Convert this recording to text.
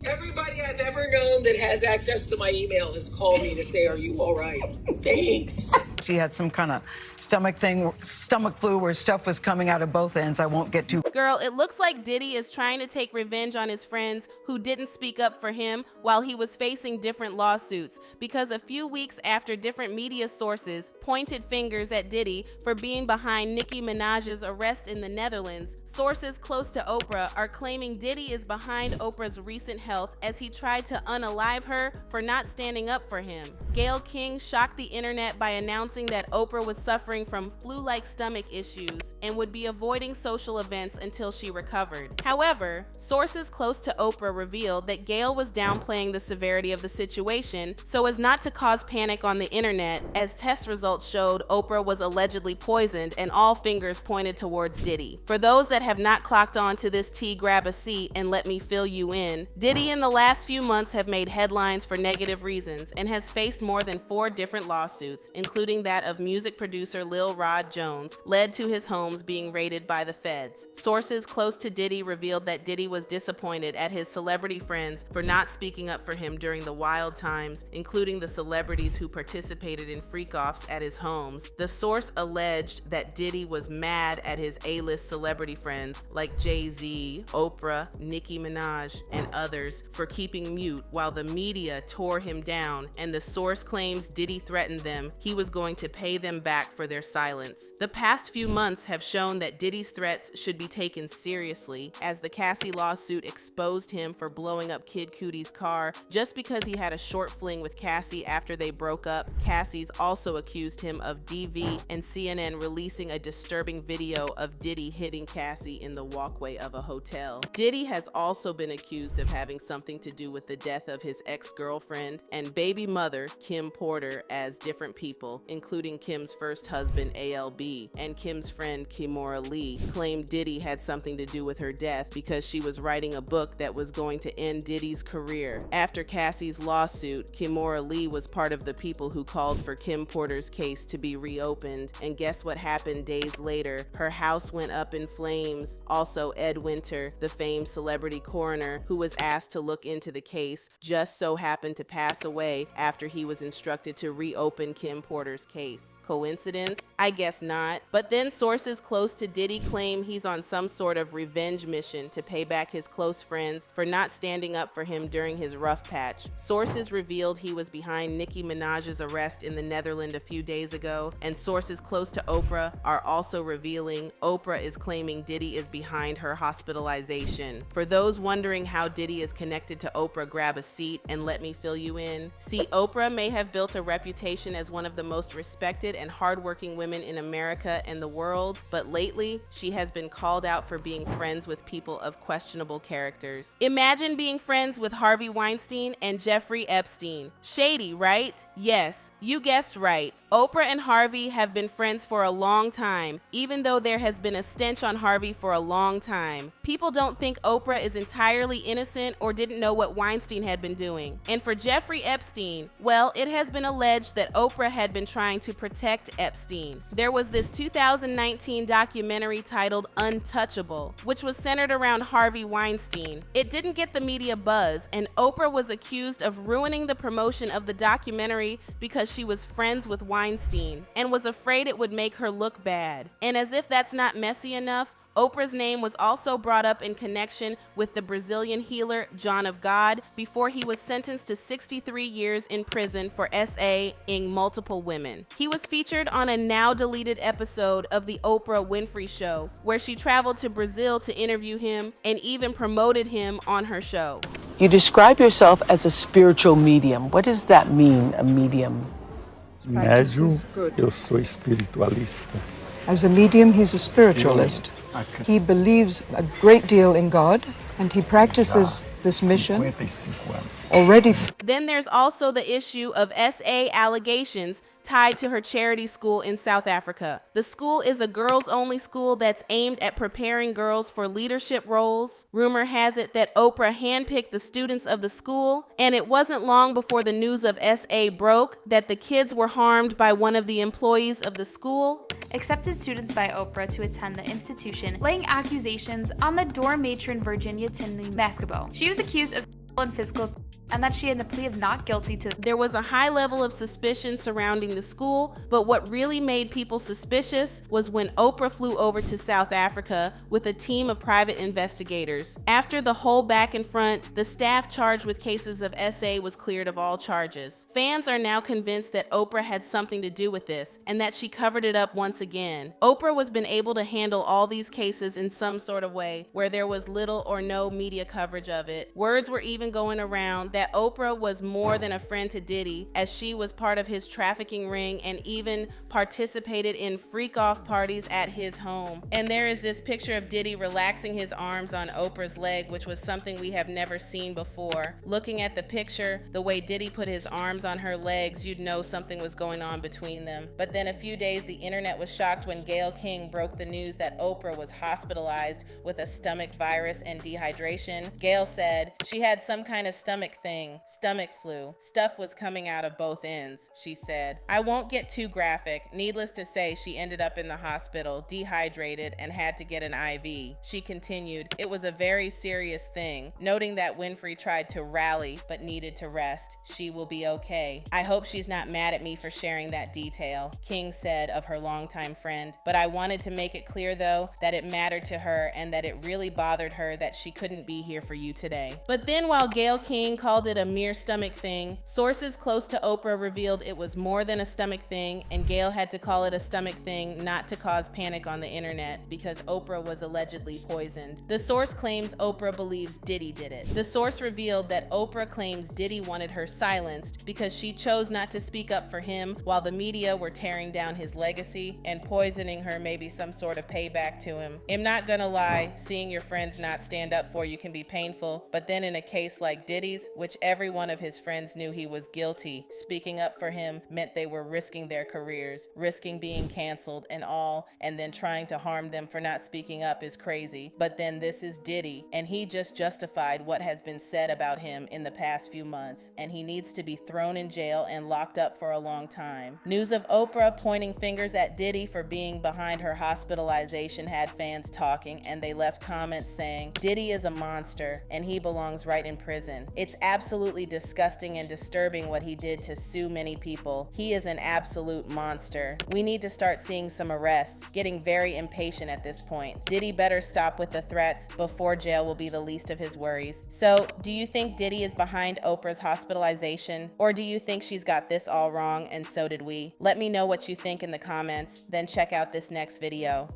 Everybody I've ever known that has access to my email has called me to say, are you all right? Thanks. She had some kind of stomach flu where stuff was coming out of both ends. I won't get too. Girl, it looks like Diddy is trying to take revenge on his friends who didn't speak up for him while he was facing different lawsuits, because a few weeks after different media sources pointed fingers at Diddy for being behind Nicki Minaj's arrest in the Netherlands, sources close to Oprah are claiming Diddy is behind Oprah's recent health as he tried to unalive her for not standing up for him. Gayle King shocked the internet by announcing that Oprah was suffering from flu-like stomach issues and would be avoiding social events until she recovered. However, sources close to Oprah revealed that Gayle was downplaying the severity of the situation so as not to cause panic on the internet, as test results showed Oprah was allegedly poisoned and all fingers pointed towards Diddy. For those that have not clocked on to this tea, grab a seat and let me fill you in. Diddy in the last few months have made headlines for negative reasons and has faced more than 4 different lawsuits, including that of music producer Lil Rod Jones, led to his homes being raided by the feds. Sources close to Diddy revealed that Diddy was disappointed at his celebrity friends for not speaking up for him during the wild times, including the celebrities who participated in freak-offs at his homes. The source alleged that Diddy was mad at his A-list celebrity friends like Jay-Z, Oprah, Nicki Minaj, and others for keeping mute while the media tore him down, and the source claims Diddy threatened them he was going to pay them back for their silence. The past few months have shown that Diddy's threats should be taken seriously, as the Cassie lawsuit exposed him for blowing up Kid Cudi's car just because he had a short fling with Cassie after they broke up. Cassie's also accused him of DV, and CNN releasing a disturbing video of Diddy hitting Cassie in the walkway of a hotel. Diddy has also been accused of having something to do with the death of his ex-girlfriend and baby mother, Kim Porter, as different people, including Kim's first husband, ALB, and Kim's friend, Kimora Lee, claimed Diddy had something to do with her death because she was writing a book that was going to end Diddy's career. After Cassie's lawsuit, Kimora Lee was part of the people who called for Kim Porter's case to be reopened, and guess what happened days later? Her house went up in flames. Also, Ed Winter, the famed celebrity coroner who was asked to look into the case, just so happened to pass away after he was instructed to reopen Kim Porter's case. Coincidence? I guess not. But then sources close to Diddy claim he's on some sort of revenge mission to pay back his close friends for not standing up for him during his rough patch. Sources revealed he was behind Nicki Minaj's arrest in the Netherlands a few days ago, and sources close to Oprah are also revealing Oprah is claiming Diddy is behind her hospitalization. For those wondering how Diddy is connected to Oprah, grab a seat and let me fill you in. See, Oprah may have built a reputation as one of the most respected and hardworking women in America and the world, but lately she has been called out for being friends with people of questionable characters. Imagine being friends with Harvey Weinstein and Jeffrey Epstein. Shady, right? Yes, you guessed right. Oprah and Harvey have been friends for a long time, even though there has been a stench on Harvey for a long time. People don't think Oprah is entirely innocent or didn't know what Weinstein had been doing. And for Jeffrey Epstein, well, it has been alleged that Oprah had been trying to protect Epstein. There was this 2019 documentary titled Untouchable, which was centered around Harvey Weinstein. It didn't get the media buzz, and Oprah was accused of ruining the promotion of the documentary because she was friends with Weinstein and was afraid it would make her look bad. And as if that's not messy enough, Oprah's name was also brought up in connection with the Brazilian healer John of God before he was sentenced to 63 years in prison for SA-ing multiple women. He was featured on a now deleted episode of the Oprah Winfrey Show, where she traveled to Brazil to interview him and even promoted him on her show. You describe yourself as a spiritual medium. What does that mean, a medium? Médium, eu sou espiritualista. As a medium, he's a spiritualist. He believes a great deal in God, and he practices this mission 55 anos. already. Then there's also the issue of SA allegations tied to her charity school in South Africa. The school is a girls-only school that's aimed at preparing girls for leadership roles. Rumor has it that Oprah handpicked the students of the school, and it wasn't long before the news of SA broke that the kids were harmed by one of the employees of the school. Accepted students by Oprah to attend the institution, laying accusations on the dorm matron Virginia Tinley Mascabo. She was accused of and physical, and that she had a plea of not guilty to. There was a high level of suspicion surrounding the school, but what really made people suspicious was when Oprah flew over to South Africa with a team of private investigators. After the whole back and front, the staff charged with cases of SA was cleared of all charges. Fans are now convinced that Oprah had something to do with this and that she covered it up once again. Oprah was been able to handle all these cases in some sort of way where there was little or no media coverage of it. Words were even going around that Oprah was more than a friend to Diddy, as she was part of his trafficking ring and even participated in freak-off parties at his home. And there is this picture of Diddy relaxing his arms on Oprah's leg, which was something we have never seen before. Looking at the picture, the way Diddy put his arms on her legs, you'd know something was going on between them. But then a few days, the internet was shocked when Gayle King broke the news that Oprah was hospitalized with a stomach virus and dehydration. Gayle said she had some kind of stomach flu. Stuff was coming out of both ends, she said. I won't get too graphic. Needless to say, she ended up in the hospital, dehydrated, and had to get an IV. She continued, it was a very serious thing, noting that Winfrey tried to rally but needed to rest. She will be okay. I hope she's not mad at me for sharing that detail, King said of her longtime friend. But I wanted to make it clear, though, that it mattered to her and that it really bothered her that she couldn't be here for you today. But then while Gayle King called it a mere stomach thing, sources close to Oprah revealed it was more than a stomach thing, and Gayle had to call it a stomach thing not to cause panic on the internet because Oprah was allegedly poisoned. The source claims Oprah believes Diddy did it. The source revealed that Oprah claims Diddy wanted her silenced because she chose not to speak up for him while the media were tearing down his legacy, and poisoning her may be some sort of payback to him. I'm not gonna lie, seeing your friends not stand up for you can be painful, but then in a case like Diddy's, which every one of his friends knew he was guilty, speaking up for him meant they were risking their careers, risking being canceled and all, and then trying to harm them for not speaking up is crazy. But then this is Diddy, and he just justified what has been said about him in the past few months, and he needs to be thrown in jail and locked up for a long time. News of Oprah pointing fingers at Diddy for being behind her hospitalization had fans talking, and they left comments saying, Diddy is a monster, and he belongs right in prison. It's absolutely disgusting and disturbing what he did to so many people. He is an absolute monster. We need to start seeing some arrests, getting very impatient at this point. Diddy better stop with the threats before jail will be the least of his worries. So, do you think Diddy is behind Oprah's hospitalization? Or do you think she's got this all wrong and so did we? Let me know what you think in the comments, then check out this next video.